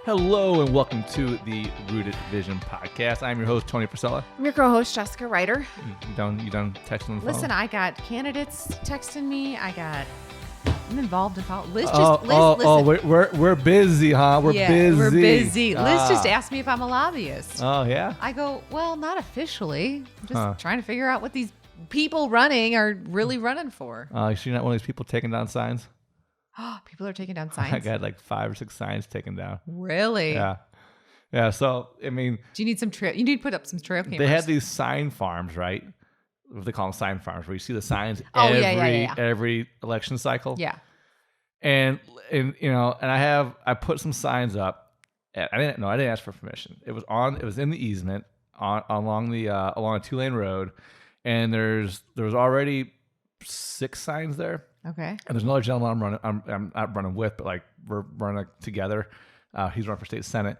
Hello and welcome to the Rooted Vision podcast. I'm your host, Tony Frisella. I'm your co-host, Jessica Ryder. You done texting on the phone? Listen, I got candidates texting me. I'm involved in politics. We're busy, huh? We're busy. We're busy. Liz just asked me if I'm a lobbyist. Oh, yeah? I go, well, not officially. I'm just trying to figure out what these people running are really running for. So you're not one of these people taking down signs? People are taking down signs? I got like 5 or 6 signs taken down. Really? Yeah. Yeah, so, I mean... Do you need some trail? You need to put up some trail cameras. They had these sign farms, right? What they call them, sign farms, where you see the signs every election cycle. Yeah. And I put some signs up. I didn't ask for permission. It was in the easement along a 2-lane road, and there was already 6 signs there. Okay. And there's another gentleman I'm not running with, but like we're running together. He's running for state senate,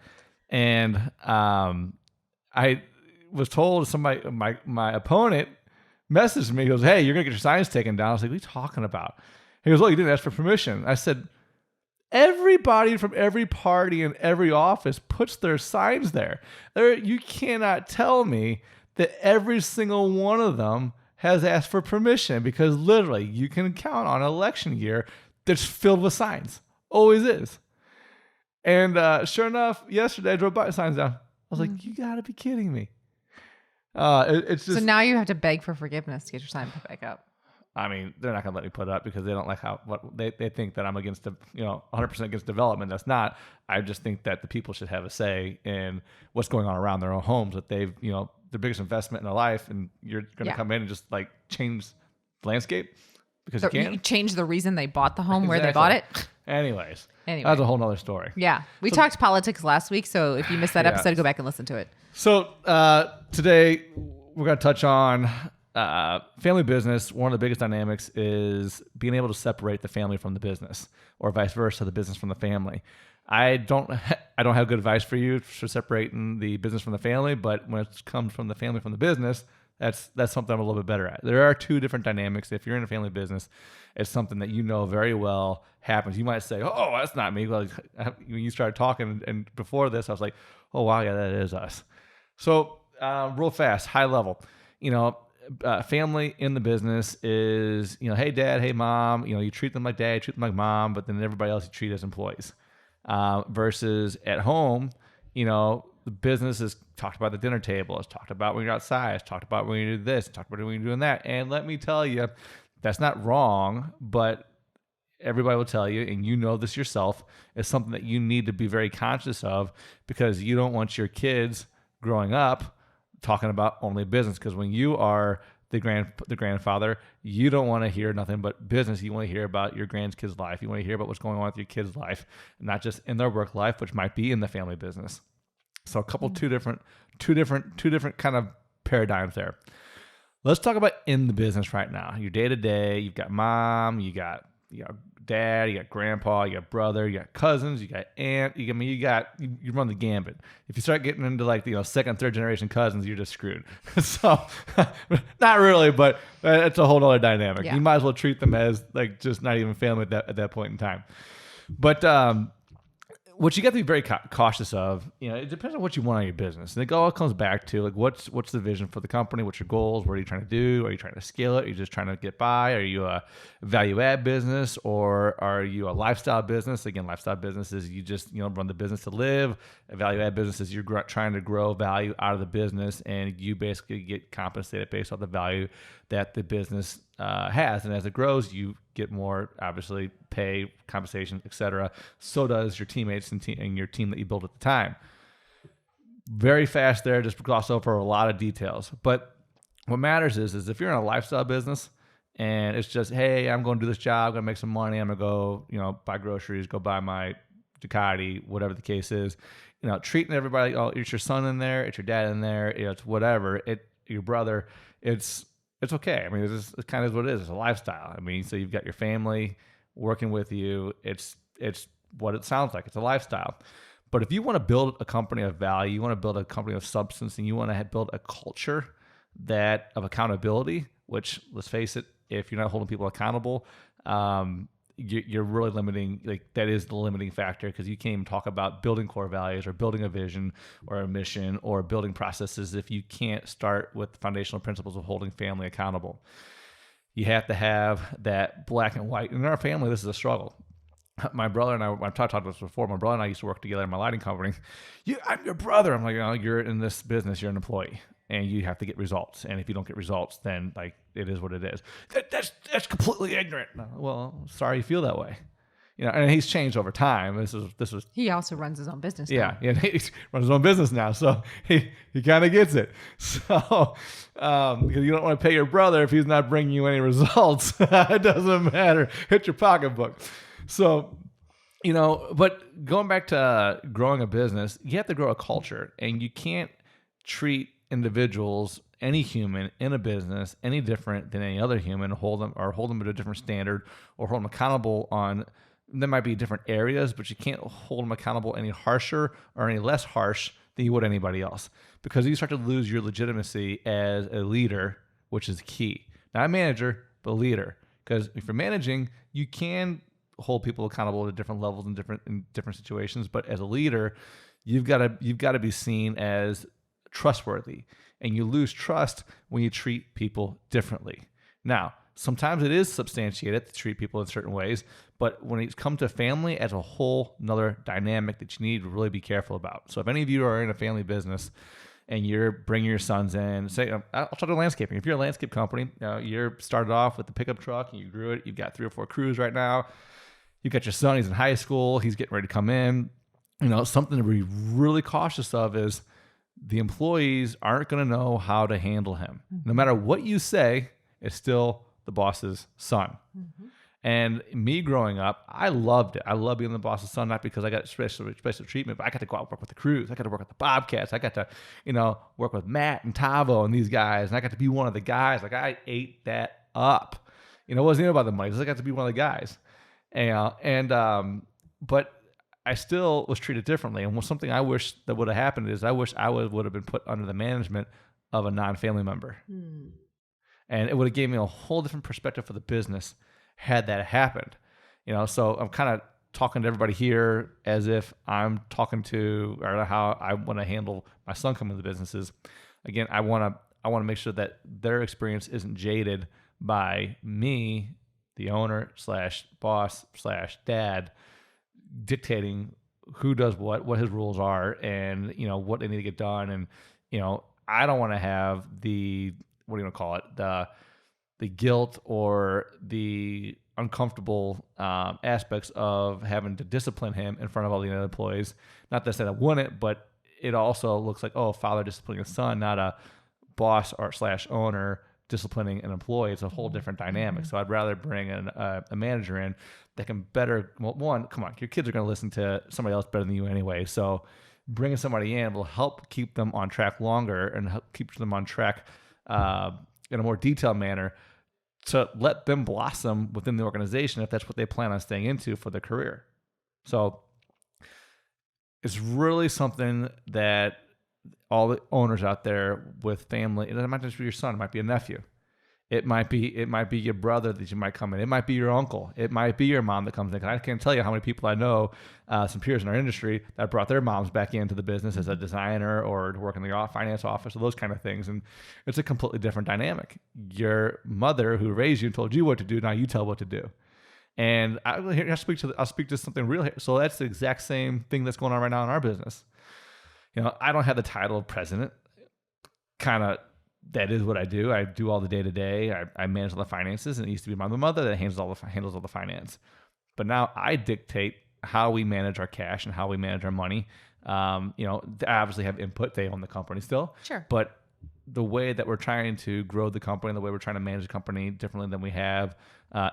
and I was told somebody, my opponent, messaged me. He goes, "Hey, you're gonna get your signs taken down." I was like, "What are you talking about?" He goes, "Well, you didn't ask for permission." I said, "Everybody from every party and every office puts their signs there. You cannot tell me that every single one of them has asked for permission, because literally you can count on an election year that's filled with signs. Always is." And sure enough, yesterday I drove by signs down. I was like, "You got to be kidding me." It's just, so now you have to beg for forgiveness to get your sign put back up. I mean, they're not going to let me put it up because they don't like they think that I'm against 100% against development. That's not. I just think that the people should have a say in what's going on around their own homes, that they've, their biggest investment in their life, and you're going to come in and just like change the landscape because you can. You change the reason they bought the home where they bought it. Anyways, that's a whole nother story. Yeah. We talked politics last week, so if you missed that episode, go back and listen to it. So today we're going to touch on family business. One of the biggest dynamics is being able to separate the family from the business, or vice versa, the business from the family. I don't have good advice for you for separating the business from the family, but when it comes from the family from the business, that's something I'm a little bit better at. There are 2 different dynamics. If you're in a family business, it's something that you know very well happens. You might say, "Oh, that's not me." Well, when you started talking, and before this, I was like, "Oh, wow, yeah, that is us." So real fast, high level, family in the business is, hey, dad, hey, mom, you treat them like dad, you treat them like mom, but then everybody else you treat as employees. Versus at home, the business is talked about at the dinner table. It's talked about when you're outside. It's talked about when you do this. It's talked about when you're doing that. And let me tell you, that's not wrong, but everybody will tell you, and you know this yourself, is something that you need to be very conscious of, because you don't want your kids growing up talking about only business. Because when you are the grandfather, you don't want to hear nothing but business. You want to hear about your grandkids' life. You want to hear about what's going on with your kids' life, not just in their work life, which might be in the family business. So a couple, two different kind of paradigms there. Let's talk about in the business right now. Your day to day, you've got mom, you got dad, you got grandpa, you got brother, you got cousins, you got aunt. You run the gambit. If you start getting into like second, third generation cousins, you're just screwed. So not really, but it's a whole other dynamic. Yeah. You might as well treat them as like just not even family at that point in time. But what you got to be very cautious of, it depends on what you want on your business. And it all comes back to like, what's the vision for the company? What's your goals? What are you trying to do? Are you trying to scale it? Are you just trying to get by? Are you a value add business, or are you a lifestyle business? Again, lifestyle business is you just, run the business to live. A value add business is you're trying to grow value out of the business, and you basically get compensated based on the value that the business has. And as it grows, you get more, obviously, pay, compensation, etc. So does your teammates and your team that you built at the time. Very fast there, just gloss over a lot of details. But what matters is if you're in a lifestyle business and it's just, hey, I'm going to do this job, I'm going to make some money, I'm going to go, buy groceries, go buy my Ducati, whatever the case is, treating everybody, oh, it's your son in there, it's your dad in there, it's whatever, your brother, it's okay. I mean, it kind of is what it is. It's a lifestyle. I mean, so you've got your family working with you. It's what it sounds like. It's a lifestyle. But if you want to build a company of value, you want to build a company of substance, and you want to build a culture of accountability, which, let's face it, if you're not holding people accountable, you're really limiting, like that is the limiting factor, because you can't even talk about building core values or building a vision or a mission or building processes if you can't start with the foundational principles of holding family accountable. You have to have that black and white. In our family, this is a struggle. My brother and I, I've talked about this before, my brother and I used to work together in my lighting company. I'm your brother. I'm like, oh, you're in this business, you're an employee, and you have to get results. And if you don't get results, then like it is what it is. That's completely ignorant. Well, sorry you feel that way. And he's changed over time. This was. He also runs his own business. Yeah, he runs his own business now, so he kind of gets it. So because you don't want to pay your brother if he's not bringing you any results. It doesn't matter. Hit your pocketbook. So, but going back to growing a business, you have to grow a culture, and you can't treat individuals, any human in a business, any different than any other human. Hold them at a different standard, or hold them accountable on. There might be different areas, but you can't hold them accountable any harsher or any less harsh than you would anybody else, because you start to lose your legitimacy as a leader, which is key. Not a manager, but a leader. Because if you're managing, you can hold people accountable at different levels in different situations. But as a leader, you've got to be seen as trustworthy, and you lose trust when you treat people differently. Now, sometimes it is substantiated to treat people in certain ways, but when it comes to family as a whole, another dynamic that you need to really be careful about. So if any of you are in a family business and you're bringing your sons in, say, I'll talk to landscaping. If you're a landscape company, you're started off with the pickup truck and you grew it. You've got 3 or 4 crews right now. You've got your son, he's in high school. He's getting ready to come in. Something to be really cautious of is the employees aren't going to know how to handle him. No matter what you say, it's still the boss's son. Mm-hmm. And me growing up, I loved it. I loved being the boss's son, not because I got special treatment, but I got to go out and work with the crews. I got to work with the Bobcats. I got to, work with Matt and Tavo and these guys. And I got to be one of the guys. Like, I ate that up. It wasn't even about the money. I got to be one of the guys. But I still was treated differently. And something I wish that would have happened is I wish I would have been put under the management of a non-family member. Mm. And it would have gave me a whole different perspective for the business had that happened. So I'm kind of talking to everybody here as if I'm talking to, or how I want to handle my son coming to the businesses. Again, I want to make sure that their experience isn't jaded by me, the owner / boss / dad, dictating who does what his rules are, and what they need to get done. And I don't want to have the, what do you want to call it, the guilt or the uncomfortable aspects of having to discipline him in front of all the other employees. Not that I said I want it, but it also looks like, a father disciplining a son, not a boss or / owner disciplining an employee. It's a whole different dynamic. So I'd rather bring a manager in that can better, come on, your kids are going to listen to somebody else better than you anyway. So bringing somebody in will help keep them on track longer and help keep them on track in a more detailed manner, to let them blossom within the organization if that's what they plan on staying into for their career. So it's really something that all the owners out there with family, and it might just be your son, it might be a nephew. It might be your brother that you might come in. It might be your uncle. It might be your mom that comes in. I can't tell you how many people I know, some peers in our industry, that brought their moms back into the business as a designer or to work in the finance office or those kind of things. And it's a completely different dynamic. Your mother who raised you and told you what to do, now you tell what to do. And I'll speak to something real here. So that's the exact same thing that's going on right now in our business. I don't have the title of president. Kind of, that is what I do. I do all the day-to-day. I manage all the finances, and it used to be my mother that handles all the finance. But now I dictate how we manage our cash and how we manage our money. I obviously have input. They own the company still. Sure. But the way that we're trying to grow the company, the way we're trying to manage the company differently than we have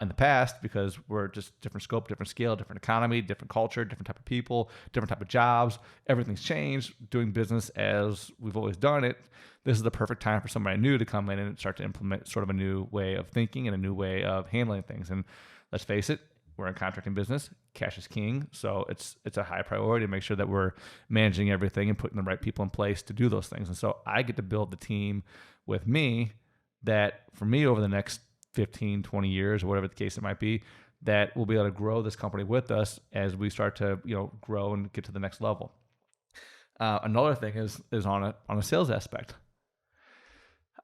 in the past, because we're just different scope, different scale, different economy, different culture, different type of people, different type of jobs. Everything's changed. Doing business as we've always done it, this is the perfect time for somebody new to come in and start to implement sort of a new way of thinking and a new way of handling things. And let's face it, we're in contracting business. Cash is king. So it's a high priority to make sure that we're managing everything and putting the right people in place to do those things. And so I get to build the team with me that, for me, over the next 15, 20 years or whatever the case it might be, that will be able to grow this company with us as we start to, grow and get to the next level. Another thing is on a sales aspect.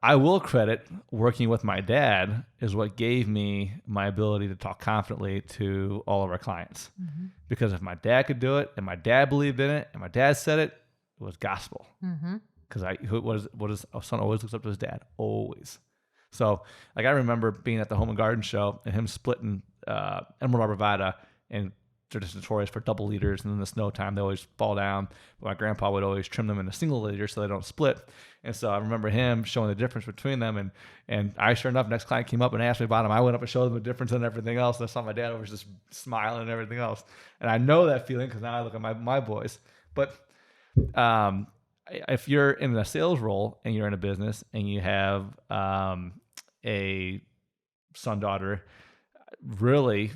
I will credit working with my dad is what gave me my ability to talk confidently to all of our clients. Mm-hmm. Because if my dad could do it and my dad believed in it and my dad said it, it was gospel. Because a son always looks up to his dad, always. So like I remember being at the Home and Garden show and him splitting Emerald Arborvitae, and they're just notorious for double liters, and in the snow time they always fall down. But my grandpa would always trim them into single liters so they don't split. And so I remember him showing the difference between them. And I, sure enough, next client came up and asked me about them. I went up and showed them the difference and everything else. And I saw my dad was just smiling and everything else. And I know that feeling because now I look at my boys. But if you're in a sales role and you're in a business and you have a son, daughter, really,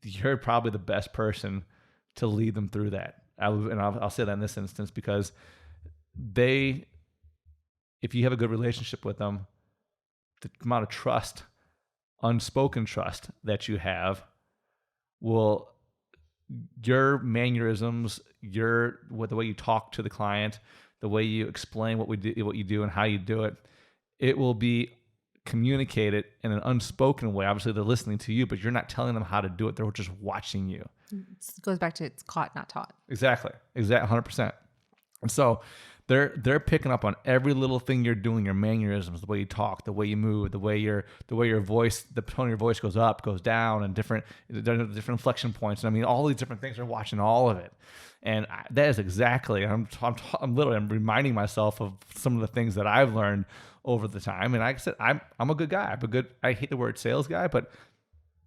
you're probably the best person to lead them through that. I'll say that in this instance because if you have a good relationship with them, the amount of trust, unspoken trust that you have your mannerisms, the way you talk to the client, the way you explain what you do and how you do it, it will be communicated in an unspoken way. Obviously they're listening to you, but you're not telling them how to do it. They're just watching you. It goes back to it's caught, not taught. Exactly. 100%. And so they're picking up on every little thing you're doing, your mannerisms, the way you talk, the way you move, the way your voice, the tone of your voice goes up, goes down, and different inflection points. And I mean, all these different things, they're watching all of it. And that is exactly, I'm reminding myself of some of the things that I've learned over the time. And like I said, I'm a good guy. I hate the word sales guy, but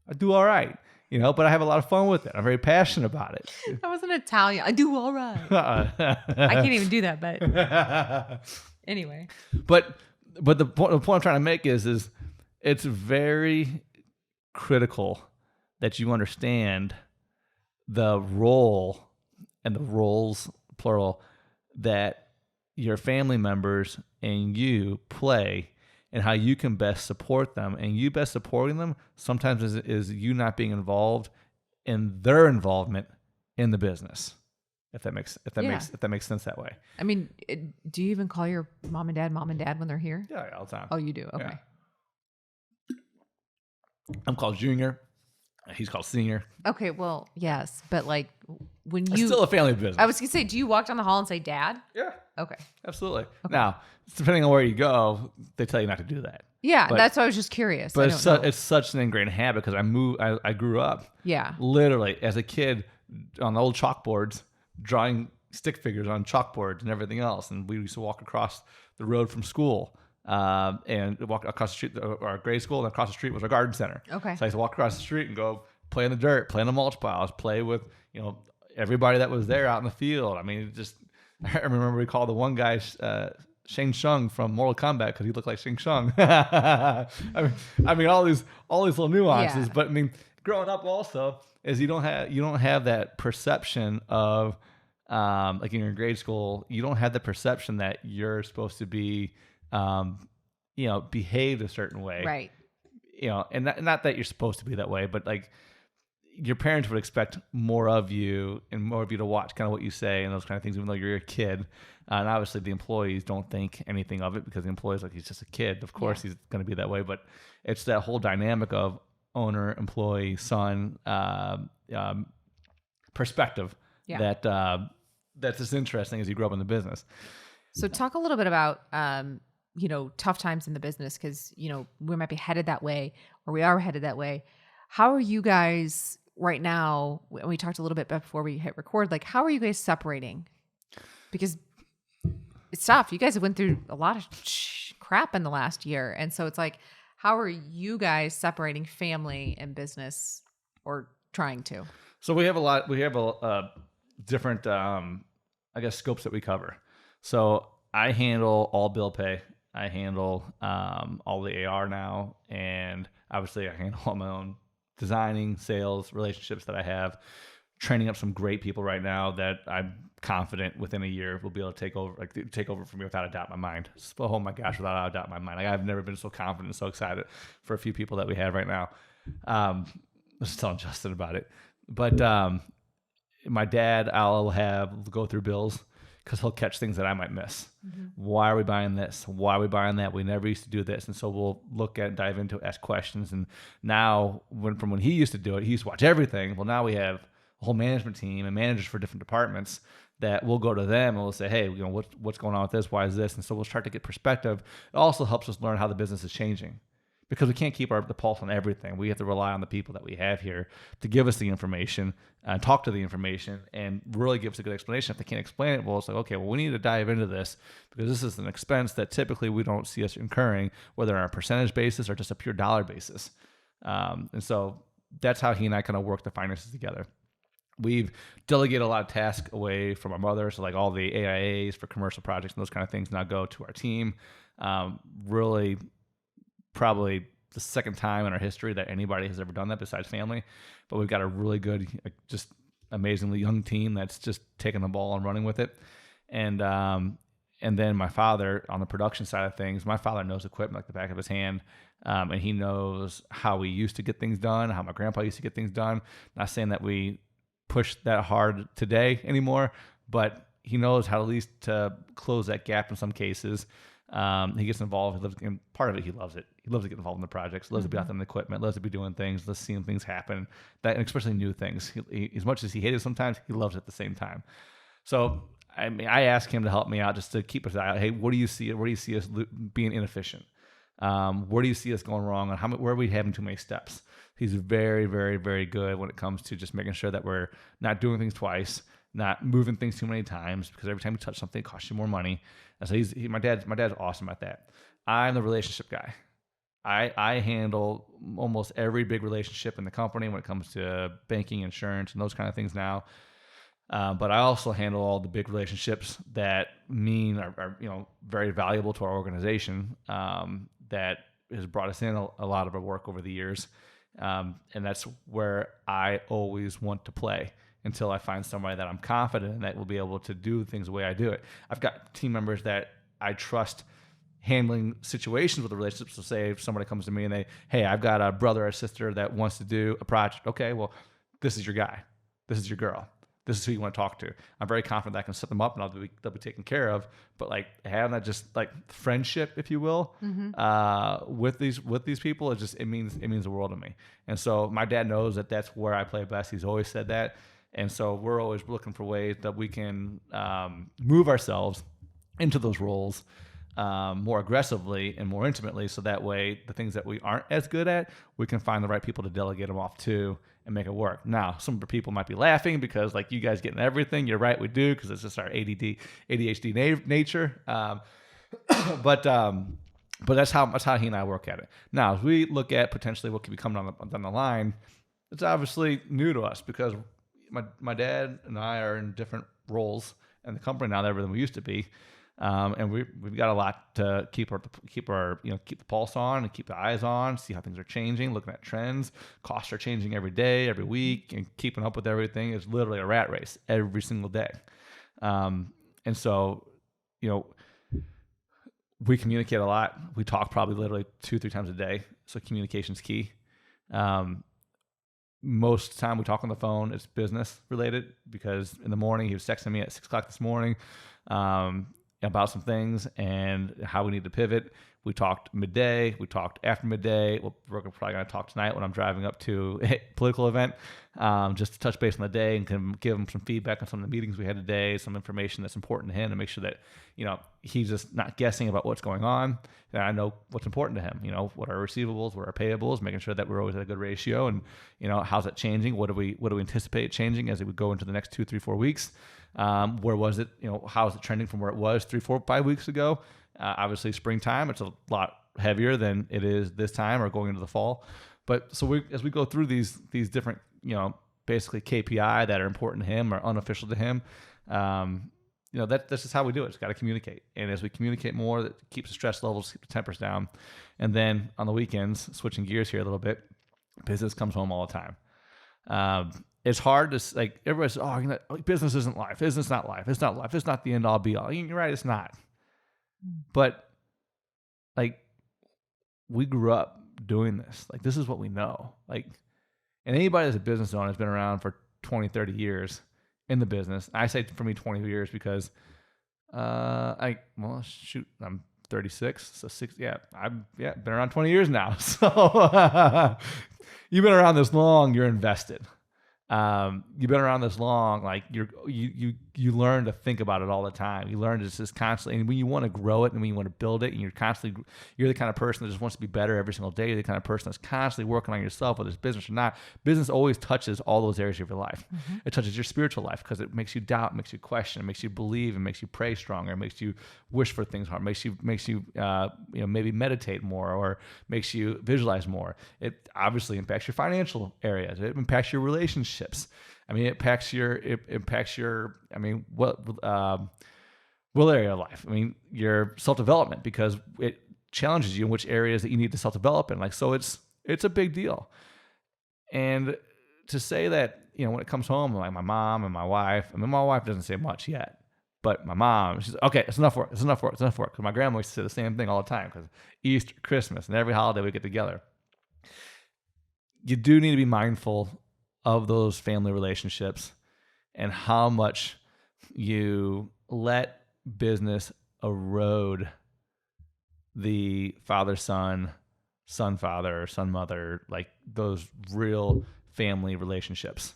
I do all right. But I have a lot of fun with it. I'm very passionate about it. That wasn't Italian. I do all right. I can't even do that, but anyway. But the point I'm trying to make is it's very critical that you understand the role and the roles, plural, that your family members and you play and how you can best support them. And you best supporting them sometimes is you not being involved in their involvement in the business. If that makes sense that way. I mean, do you even call your mom and dad when they're here? Yeah, all the time. Oh, you do? Okay. Yeah. I'm called Junior. He's called Senior. Okay, well, yes, but like when it's still a family business. I was gonna say, do you walk down the hall and say Dad? Yeah. Okay. Absolutely. Okay. Now, depending on where you go, they tell you not to do that. Yeah, that's why I was just curious. But it's such an ingrained habit because I grew up. Yeah. Literally as a kid on the old chalkboards, drawing stick figures on chalkboards and everything else, and we used to walk across the road from school. And walk across the street, our grade school, and across the street was our garden center. Okay. So I used to walk across the street and go play in the dirt, play in the mulch piles, play with, everybody that was there out in the field. I mean, I remember we called the one guy, Shang Tsung from Mortal Kombat because he looked like Shang Tsung. I mean, all these little nuances, yeah. But I mean, growing up also is you don't have that perception of, like in your grade school, you don't have the perception that you're supposed to be, behaved a certain way. Right. And not that you're supposed to be that way, but like your parents would expect more of you and more of you to watch kind of what you say and those kind of things, even though you're a kid. And obviously the employees don't think anything of it because the employee's like, he's just a kid. Of course he's going to be that way, but it's that whole dynamic of owner, employee, son, perspective that's just interesting as you grow up in the business. So talk a little bit about, tough times in the business because, we might be headed that way or we are headed that way. How are you guys right now? We talked a little bit before we hit record, like how are you guys separating? Because it's tough. You guys have went through a lot of crap in the last year. And so it's like, how are you guys separating family and business or trying to? So we have a different, scopes that we cover. So I handle all bill pay. I handle all the AR now, and obviously I handle all my own designing, sales, relationships that I have, training up some great people right now that I'm confident within a year will be able to take over for me without a doubt in my mind. Oh my gosh, without a doubt in my mind. Like I've never been so confident and so excited for a few people that we have right now. was telling Justin about it, but my dad, I'll have go through bills because he'll catch things that I might miss. Mm-hmm. Why are we buying this? Why are we buying that? We never used to do this. And so we'll look at, dive into it, ask questions. And now, from when he used to do it, he used to watch everything. Well, now we have a whole management team and managers for different departments that we'll go to them and we'll say, hey, what's going on with this? Why is this? And so we'll start to get perspective. It also helps us learn how the business is changing, because we can't keep the pulse on everything. We have to rely on the people that we have here to give us the information and talk to the information and really give us a good explanation. If they can't explain it, well, it's like, okay, well, we need to dive into this because this is an expense that typically we don't see us incurring, whether on a percentage basis or just a pure dollar basis. And so that's how he and I kind of work the finances together. We've delegated a lot of tasks away from our mother. So like all the AIAs for commercial projects and those kind of things now go to our team. Really, probably the second time in our history that anybody has ever done that besides family. But we've got a really good, just amazingly young team that's just taking the ball and running with it. And then my father on the production side of things, my father knows equipment like the back of his hand. And he knows how we used to get things done, how my grandpa used to get things done. Not saying that we push that hard today anymore, but he knows how at least to close that gap in some cases. He gets involved. He loves, and part of it, he loves it. He loves to get involved in the projects. Loves to be out there in the equipment. Loves to be doing things. Loves seeing things happen. That, and especially new things. He, as much as he hated it sometimes, he loves it at the same time. So I mean, I asked him to help me out just to keep us out. Hey, what do you see? Where do you see us being inefficient? Where do you see us going wrong? And where are we having too many steps? He's very, very, very good when it comes to just making sure that we're not doing things twice, not moving things too many times, because every time you touch something, it costs you more money. And so my dad's awesome at that. I'm the relationship guy. I handle almost every big relationship in the company when it comes to banking, insurance, and those kind of things now. But I also handle all the big relationships that are very valuable to our organization, that has brought us in a lot of our work over the years. And that's where I always want to play until I find somebody that I'm confident in that will be able to do things the way I do it. I've got team members that I trust handling situations with the relationships. So say if somebody comes to me and hey, I've got a brother or sister that wants to do a project. Okay, well, this is your guy. This is your girl. This is who you want to talk to. I'm very confident that I can set them up and they'll be taken care of. But like having that just like friendship, if you will, with these people, it means the world to me. And so my dad knows that that's where I play best. He's always said that. And so we're always looking for ways that we can move ourselves into those roles more aggressively and more intimately, so that way the things that we aren't as good at, we can find the right people to delegate them off to and make it work. Now, some people might be laughing because like you guys getting everything. You're right, we do, because it's just our ADHD nature. But that's how he and I work at it. Now, as we look at potentially what could be coming down the line, it's obviously new to us because my dad and I are in different roles in the company now than we used to be. And we've got a lot to keep the pulse on and keep the eyes on, see how things are changing, looking at trends. Costs are changing every day, every week, and keeping up with everything is literally a rat race every single day. And so, we communicate a lot. We talk probably literally 2-3 times a day. So communication's key. Most of the time we talk on the phone, it's business related, because in the morning he was texting me at 6:00 this morning, about some things and how we need to pivot. We talked midday. We talked after midday. We're probably going to talk tonight when I'm driving up to a political event, just to touch base on the day and can give him some feedback on some of the meetings we had today, some information that's important to him, to make sure that, he's just not guessing about what's going on. And I know what's important to him, what are our receivables, what are our payables, making sure that we're always at a good ratio. And, how's that changing? What do we anticipate changing as we go into the next 2, 3, 4 weeks? Where was it? How is it trending from where it was 3, 4, 5 weeks ago? Obviously springtime, it's a lot heavier than it is this time or going into the fall. But so as we go through these different, basically KPI that are important to him or unofficial to him, that's just how we do it. It's got to communicate. And as we communicate more, that keeps the stress levels, keeps the tempers down. And then on the weekends, switching gears here a little bit, business comes home all the time. It's hard to, like, everybody says, business isn't life. Business not life. It's not life. It's not the end all be all. You're right, it's not. But like, we grew up doing this. Like, this is what we know. Like, And anybody that's a business owner has been around for 20, 30 years in the business. I say for me 20 years because I'm 36, so I've been around 20 years now. So you've been around this long, you're invested. You've been around this long, like you learn to think about it all the time. You learn to just constantly, and when you want to grow it and when you want to build it, and you're the kind of person that just wants to be better every single day. You're the kind of person that's constantly working on yourself, whether it's business or not. Business always touches all those areas of your life. Mm-hmm. It touches your spiritual life because it makes you doubt, makes you question, it makes you believe, and makes you pray stronger, it makes you wish for things hard, makes you maybe meditate more, or makes you visualize more. It obviously impacts your financial areas. It impacts your relationships. I mean, it impacts your, what area of life? I mean, your self-development, because it challenges you in which areas that you need to self-develop in. Like, so it's a big deal. And to say that, when it comes home, like my mom and my wife, my wife doesn't say much yet, but my mom, she's okay, it's enough work. Because my grandma used to say the same thing all the time, because Easter, Christmas, and every holiday we get together. You do need to be mindful of those family relationships and how much you let business erode the father-son, son-father, son-mother, like those real family relationships,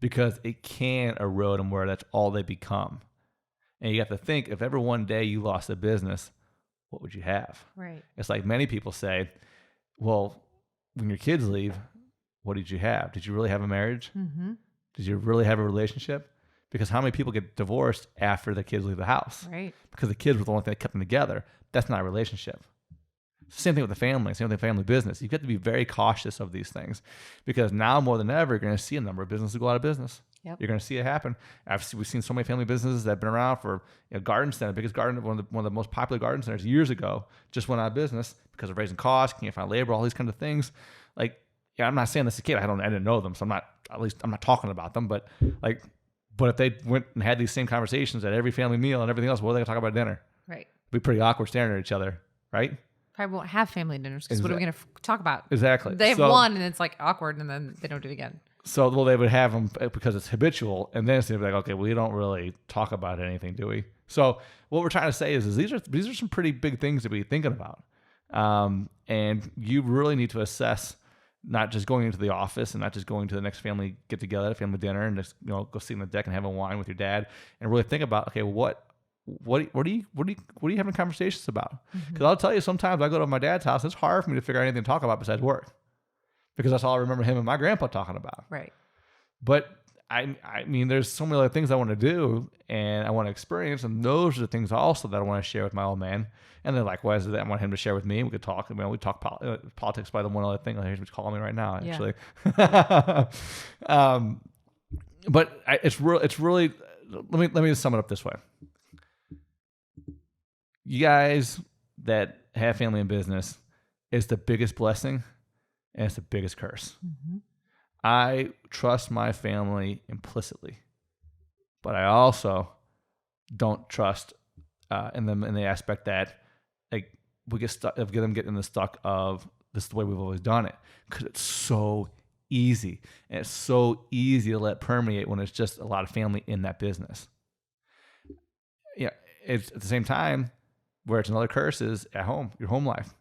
because it can erode them where that's all they become. And you have to think, if ever one day you lost a business, what would you have? Right. It's like many people say, well, when your kids leave, what did you have? Did you really have a marriage? Mm-hmm. Did you really have a relationship? Because how many people get divorced after the kids leave the house? Right. Because the kids were the only thing that kept them together. That's not a relationship. Same thing with the family, same thing with the family business. You've got to be very cautious of these things, because now more than ever, you're going to see a number of businesses go out of business. Yep. You're going to see it happen. We've seen so many family businesses that have been around for, garden center, biggest garden, one of the most popular garden centers years ago, just went out of business because of raising costs, can't find labor, all these kinds of things. Like, I'm not saying this is a kid. I didn't know them, so I'm not talking about them. But if they went and had these same conversations at every family meal and everything else, what are they going to talk about at dinner? Right. It'd be pretty awkward staring at each other, right? Probably won't have family dinners because what are we going to talk about? Exactly. They have one, and it's like awkward, and then they don't do it again. So, they would have them because it's habitual, and then they'd be like, okay, we don't really talk about anything, do we? So, what we're trying to say is these are some pretty big things to be thinking about, and you really need to assess. Not just going into the office and not just going to the next family get together, family dinner, and just go sit on the deck and have a wine with your dad, and really think about, okay, what are you having conversations about? Because I'll tell you, sometimes I go to my dad's house, it's hard for me to figure out anything to talk about besides work, because that's all I remember him and my grandpa talking about. Right. But I mean, there's so many other things I want to do and I want to experience, and those are the things also that I want to share with my old man. And then likewise, that I want him to share with me. We could talk. We talk politics by the one other thing. He's calling me right now, actually. Yeah. But it's really. Let me just sum it up this way. You guys that have family and business is the biggest blessing, and it's the biggest curse. Mm-hmm. I trust my family implicitly, but I also don't trust in them in the aspect that we get stuck of them getting the stuck of this is the way we've always done it, because it's so easy, and it's so easy to let permeate when it's just a lot of family in that business. Yeah, it's at the same time where it's another curse is at home, your home life.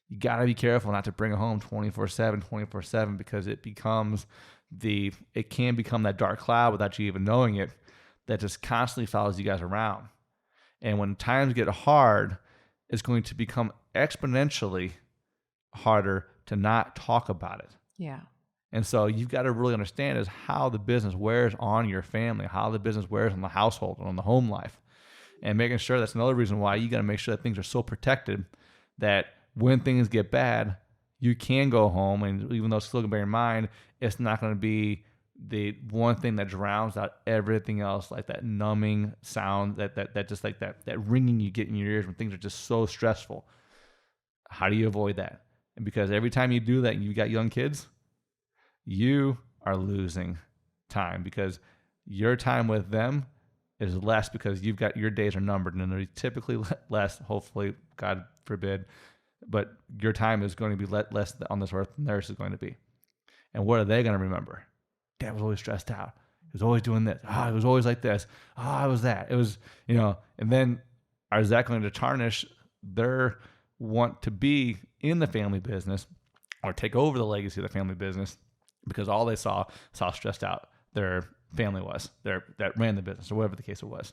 You got to be careful not to bring it home 24/7, because it can become that dark cloud without you even knowing it, that just constantly follows you guys around. And when times get hard, it's going to become exponentially harder to not talk about it. Yeah. And so you've got to really understand is how the business wears on your family, how the business wears on the household and on the home life. And making sure that's another reason why you got to make sure that things are so protected that when things get bad, you can go home, and even though it's still going to bear in mind, it's not going to be the one thing that drowns out everything else, like that numbing sound, that just like that ringing you get in your ears when things are just so stressful. How do you avoid that? And because every time you do that and you got young kids, you are losing time, because your time with them is less, because you've got your days are numbered, and they're typically less, hopefully, God forbid, but your time is going to be less on this earth than theirs is going to be. And what are they going to remember? Dad was always stressed out. He was always doing this. He was always like this. It was that. It was, and then is that going to tarnish their want to be in the family business or take over the legacy of the family business because all they saw how stressed out their family was, that ran the business or whatever the case it was.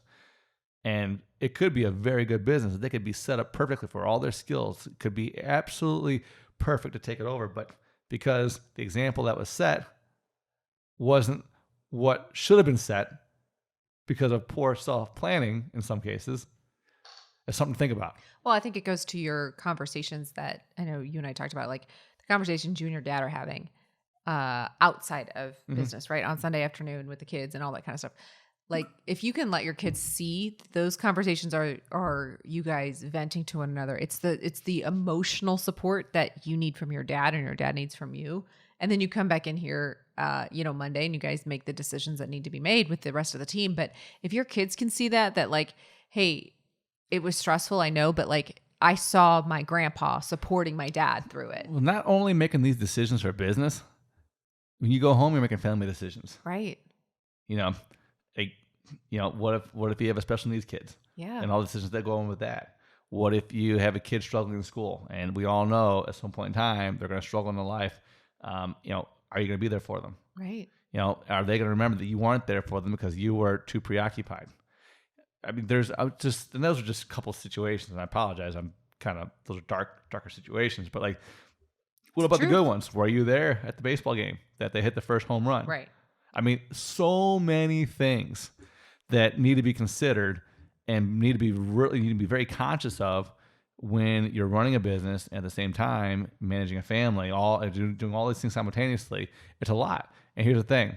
And it could be a very good business. They could be set up perfectly for all their skills. It could be absolutely perfect to take it over. But because the example that was set wasn't what should have been set because of poor self-planning in some cases, it's something to think about. Well, I think it goes to your conversations that I know you and I talked about, like the conversations you and your dad are having outside of business, right? On Sunday afternoon with the kids and all that kind of stuff. Like if you can let your kids see those conversations are you guys venting to one another. It's the emotional support that you need from your dad and your dad needs from you. And then you come back in here, Monday and you guys make the decisions that need to be made with the rest of the team. But if your kids can see that like, hey, it was stressful, I know, but like I saw my grandpa supporting my dad through it. Well, not only making these decisions for business, when you go home, you're making family decisions. Right. What if you have a special needs kids? Yeah. And all the decisions that go on with that. What if you have a kid struggling in school? And we all know at some point in time, they're going to struggle in their life. Are you going to be there for them? Right. Are they going to remember that you weren't there for them because you were too preoccupied? I mean, and those are just a couple of situations, and I apologize. Those are darker situations, but like, what about the good ones? Were you there at the baseball game that they hit the first home run? Right. I mean, so many things that need to be considered and need to be very conscious of when you're running a business and at the same time managing a family, doing all these things simultaneously. It's a lot. And here's the thing: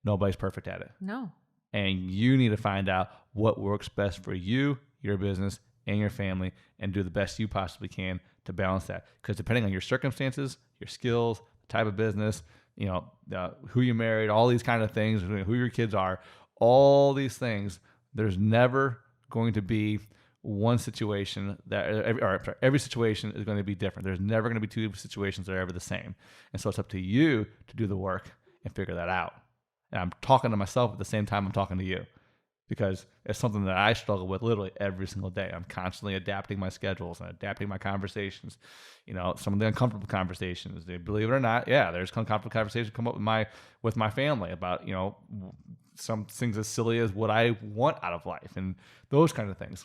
nobody's perfect at it. No. And you need to find out what works best for you, your business, and your family, and do the best you possibly can to balance that. Because depending on your circumstances, your skills, the type of business, who you married, all these kind of things, who your kids are, all these things, there's never going to be one situation every situation is going to be different. There's never going to be two situations that are ever the same. And so it's up to you to do the work and figure that out. And I'm talking to myself at the same time I'm talking to you, because it's something that I struggle with literally every single day. I'm constantly adapting my schedules and adapting my conversations. Some of the uncomfortable conversations, believe it or not, there's uncomfortable conversations come up with my family about, some things as silly as what I want out of life and those kind of things.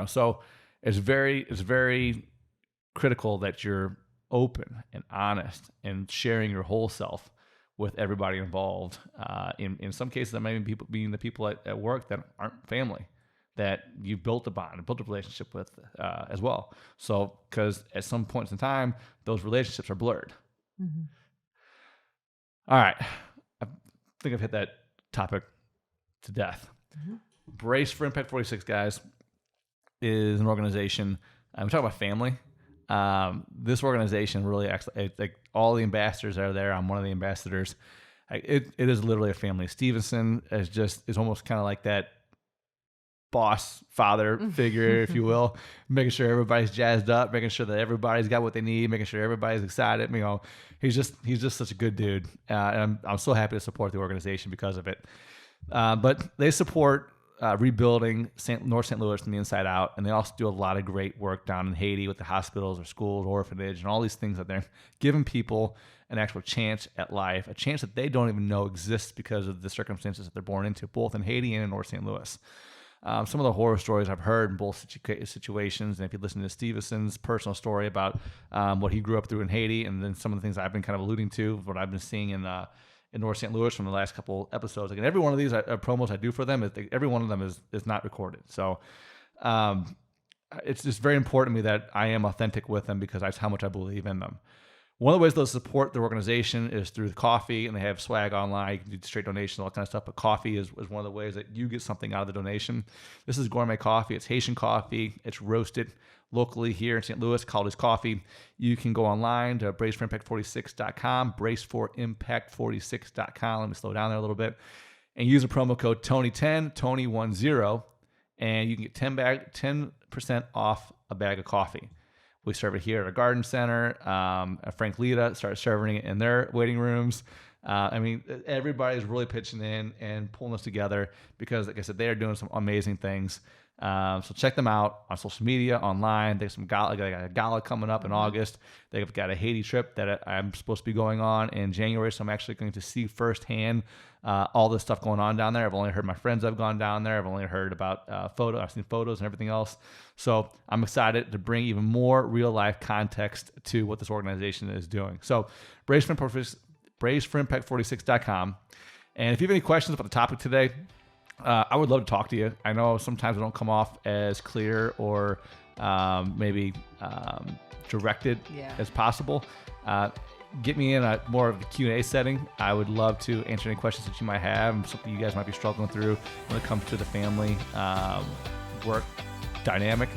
So it's very critical that you're open and honest and sharing your whole self with everybody involved. In some cases, that may be the people at work that aren't family, that you built a bond and built a relationship with as well. So, because at some points in time, those relationships are blurred. Mm-hmm. All right. I think I've hit that topic to death. Mm-hmm. Brace for Impact 46, guys, is an organization. We talk about family. This organization really actually, like all the ambassadors that are there, I'm one of the ambassadors. It is literally a family. Stevenson is almost kind of like that boss father figure, if you will, making sure everybody's jazzed up, making sure that everybody's got what they need, making sure everybody's excited. He's just such a good dude. And I'm so happy to support the organization because of it. But they support rebuilding North St. Louis from the inside out. And they also do a lot of great work down in Haiti with the hospitals or schools, orphanage, and all these things that they're giving people an actual chance at life, a chance that they don't even know exists because of the circumstances that they're born into, both in Haiti and in North St. Louis. Some of the horror stories I've heard in both situations, and if you listen to Stevenson's personal story about what he grew up through in Haiti, and then some of the things I've been kind of alluding to, what I've been seeing in North St. Louis from the last couple episodes. Like, and every one of these promos I do for them, every one of them is not recorded. So it's just very important to me that I am authentic with them because that's how much I believe in them. One of the ways they'll support their organization is through the coffee, and they have swag online. You can do straight donations, all that kind of stuff. But coffee is one of the ways that you get something out of the donation. This is gourmet coffee. It's Haitian coffee. It's roasted locally here in St. Louis. Calder's Coffee. You can go online to braceforimpact46.com, braceforimpact46.com. Let me slow down there a little bit. And use the promo code Tony10, Tony10, and you can get 10% off a bag of coffee. We serve it here at a garden center. Frank Lita started serving it in their waiting rooms. I mean, everybody's really pitching in and pulling us together because, like I said, they are doing some amazing things. So check them out on social media, online. They got a gala coming up in August. They've got a Haiti trip that I'm supposed to be going on in January. So I'm actually going to see firsthand all this stuff going on down there. I've only heard my friends have gone down there. I've only heard about photos. I've seen photos and everything else. So I'm excited to bring even more real life context to what this organization is doing. So braiseforimpact46.com. And if you have any questions about the topic today, I would love to talk to you. I know sometimes I don't come off as clear or maybe directed as possible. Get me in a more of a Q&A setting. I would love to answer any questions that you might have, something you guys might be struggling through when it comes to the family work dynamic.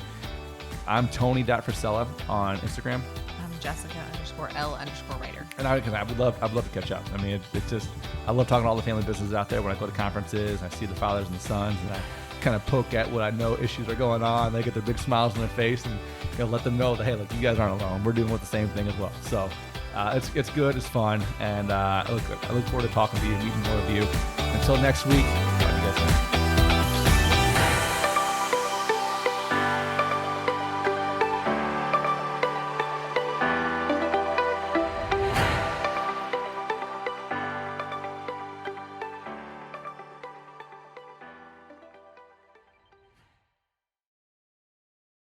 I'm Tony.Frisella on Instagram. I'm Jessica_L_writer. And I would love to catch up. I mean, it's just, I love talking to all the family businesses out there when I go to conferences. I see the fathers and the sons, and I kind of poke at what I know issues are going on. They get their big smiles on their face, and let them know that, hey, look, you guys aren't alone. We're dealing with the same thing as well. So it's good, it's fun, and I look forward to talking to you, meeting more of you. Until next week.